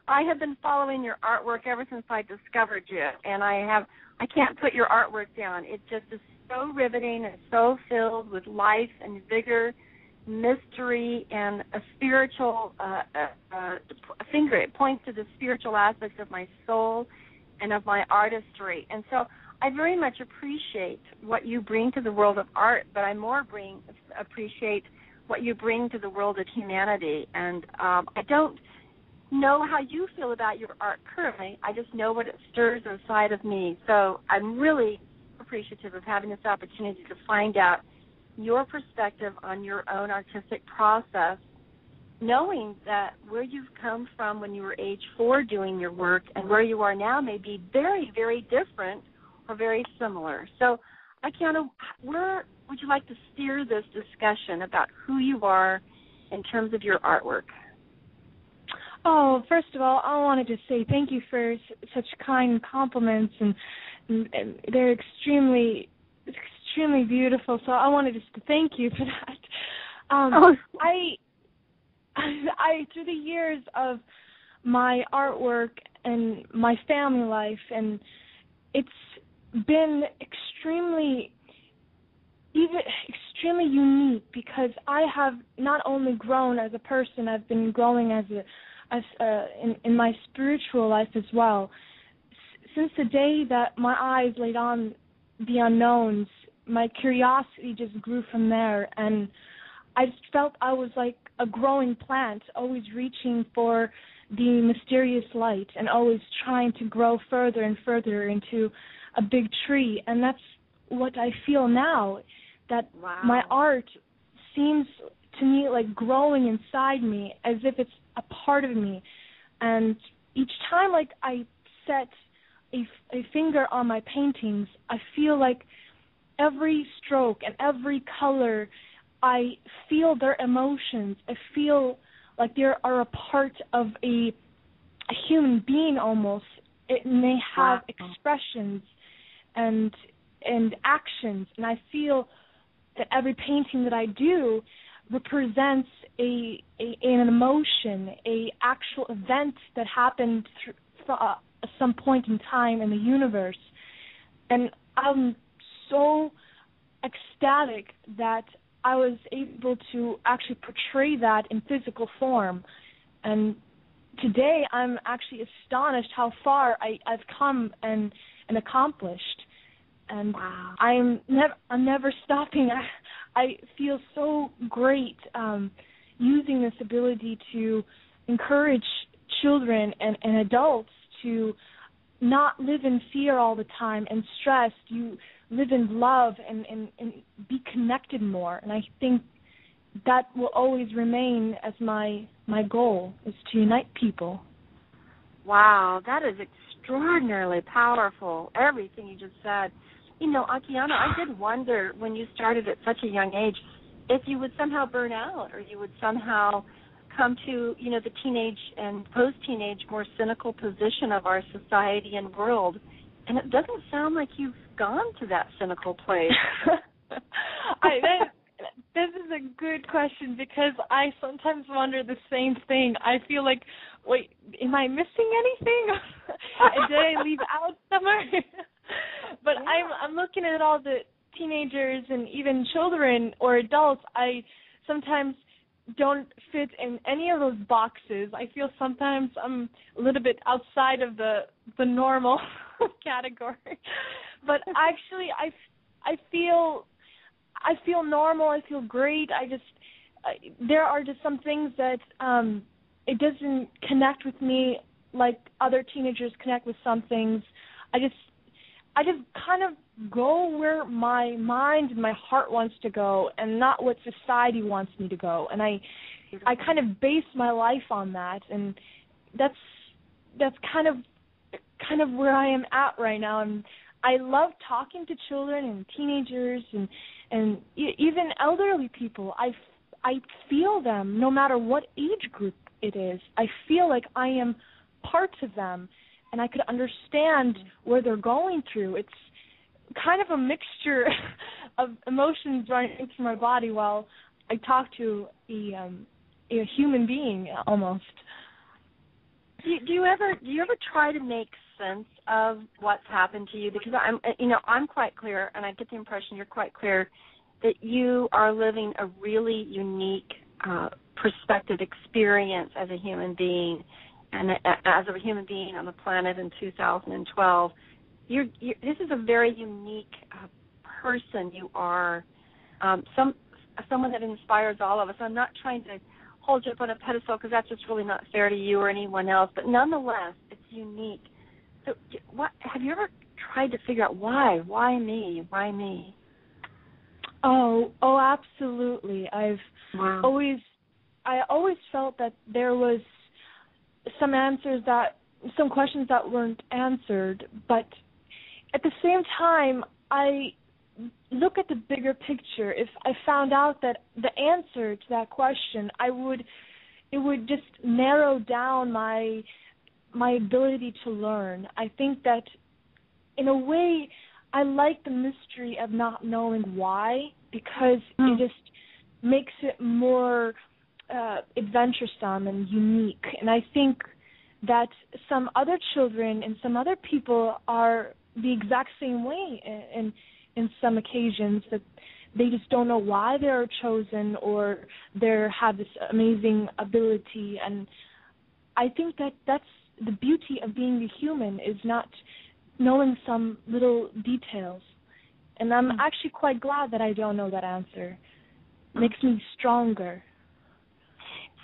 I have been following your artwork ever since I discovered you, and I can't put your artwork down. It just is so riveting and so filled with life and vigor, mystery, and a spiritual finger. It points to the spiritual aspects of my soul and of my artistry. And so I very much appreciate what you bring to the world of art, but I more appreciate what you bring to the world of humanity. And I don't know how you feel about your art currently. I just know what it stirs inside of me. So I'm really appreciative of having this opportunity to find out your perspective on your own artistic process, knowing that where you've come from when you were age 4 doing your work and where you are now may be very, very different or very similar. So, Akiane, where would you like to steer this discussion about who you are in terms of your artwork? Oh, first of all, I wanted to say thank you for such kind compliments, and they're extremely beautiful. So I wanted just to thank you for that. I through the years of my artwork and my family life, and it's been extremely unique because I have not only grown as a person, I've been growing in my spiritual life as well. Since the day that my eyes laid on the unknowns, my curiosity just grew from there, and I just felt I was like a growing plant, always reaching for the mysterious light and always trying to grow further and further into a big tree. And that's what I feel now, that my art seems to me like growing inside me as if it's a part of me. And each time like I set a finger on my paintings, I feel like every stroke and every color, I feel their emotions. I feel like they are a part of a human being almost. It may have expressions and actions, and I feel that every painting that I do represents an emotion, a actual event that happened some point in time in the universe. And I'm so ecstatic that I was able to actually portray that in physical form. And today I'm actually astonished how far I've come and accomplished. And I'm never stopping. I feel so great using this ability to encourage children and adults to not live in fear all the time and stress. You live in love and be connected more. And I think that will always remain as my goal, is to unite people. Wow, that is extraordinarily powerful, everything you just said. You know, Akiane, I did wonder when you started at such a young age if you would somehow burn out or you would somehow come to, you know, the teenage and post-teenage more cynical position of our society and world. And it doesn't sound like you've gone to that cynical place. This is a good question because I sometimes wonder the same thing. I feel like, wait, am I missing anything? Did I leave out somewhere? But I'm looking at all the teenagers and even children or adults. I sometimes don't fit in any of those boxes. I feel sometimes I'm a little bit outside of the normal category. But actually, I feel normal. I feel great. There are just some things that it doesn't connect with me like other teenagers connect with some things. I just kind of go where my mind and my heart wants to go and not what society wants me to go. And I kind of base my life on that, and that's kind of where I am at right now. And I love talking to children and teenagers and even elderly people. I feel them no matter what age group it is. I feel like I am part of them, and I could understand where they're going through. It's kind of a mixture of emotions running through my body while I talk to a human being almost. Do you ever try to make sense of what's happened to you? Because I'm quite clear, and I get the impression you're quite clear that you are living a really unique perspective experience as a human being, and as a human being on the planet in 2012. This is a very unique person. You are someone that inspires all of us. I'm not trying to hold you up on a pedestal because that's just really not fair to you or anyone else, but nonetheless, it's unique. So have you ever tried to figure out why? Why me? Why me? Oh, absolutely. I always felt that there was some questions that weren't answered, but at the same time, I look at the bigger picture. If I found out that the answer to that question, it would just narrow down my ability to learn. I think that in a way I like the mystery of not knowing why, because it just makes it more adventuresome and unique. And I think that some other children and some other people are the exact same way in some occasions, that they just don't know why they're chosen or they have this amazing ability. And I think that that's the beauty of being a human, is not knowing some little details. And I'm actually quite glad that I don't know that answer. It makes me stronger.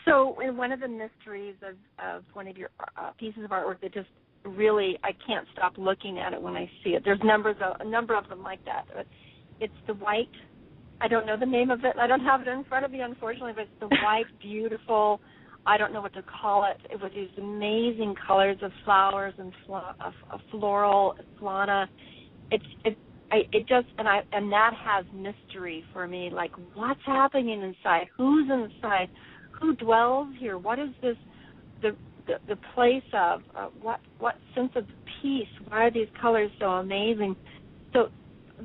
So in one of the mysteries of one of your pieces of artwork that just really, I can't stop looking at it when I see it. There's a number of them like that. It's the white. I don't know the name of it. I don't have it in front of me, unfortunately, but it's the white, beautiful, I don't know what to call it. It was these amazing colors of flowers and floral fauna. And that has mystery for me. Like, what's happening inside? Who's inside? Who dwells here? What is this? The place of what sense of peace? Why are these colors so amazing? So,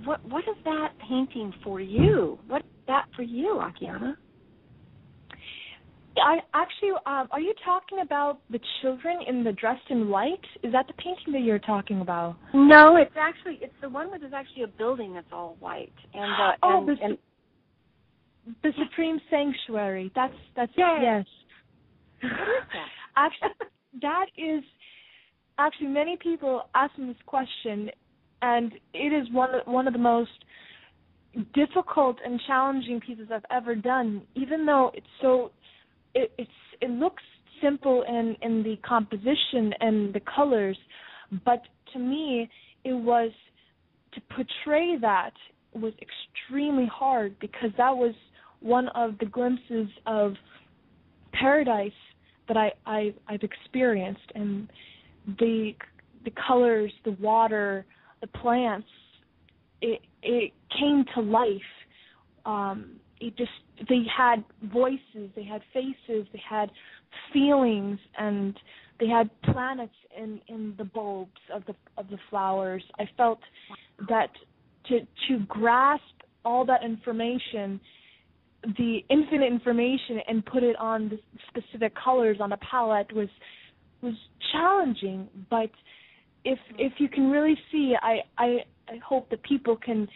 what is that painting for you? What is that for you, Akiane? Are you talking about the children dressed in white? Is that the painting that you're talking about? No, it's the one where there's actually a building that's all white. And the Supreme Sanctuary. That's yes. Yes. What is that? Actually, many people ask me this question, and it is one of the most difficult and challenging pieces I've ever done. Even though it looks simple in the composition and the colors, but to me, it was to portray that was extremely hard, because that was one of the glimpses of paradise that I've experienced, and the colors, the water, the plants, it came to life. They had voices, they had faces, they had feelings, and they had planets in the bulbs of the flowers. I felt that to grasp all that information, the infinite information, and put it on the specific colors on a palette was challenging. But if you can really see, I hope that people can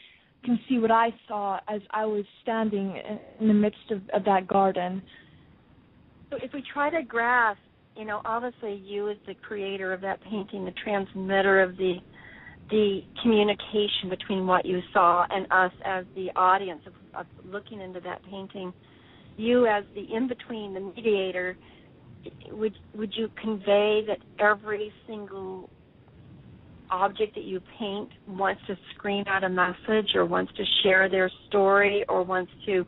see what I saw as I was standing in the midst of that garden. So if we try to grasp, obviously you as the creator of that painting, the transmitter of the communication between what you saw and us as the audience of looking into that painting, you as the in-between, the mediator, would you convey that every single object that you paint wants to scream out a message, or wants to share their story, or wants to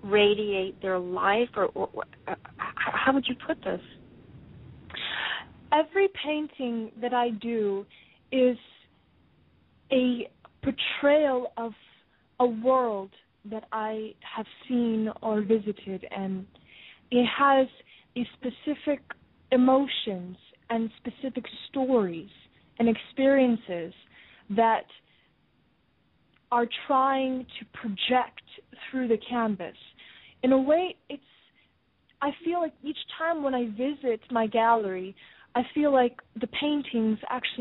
radiate their life, or how would you put this? Every painting that I do is a portrayal of a world that I have seen or visited, and it has a specific emotions and specific stories and experiences that are trying to project through the canvas. In a way, I feel like each time when I visit my gallery, I feel like the paintings actually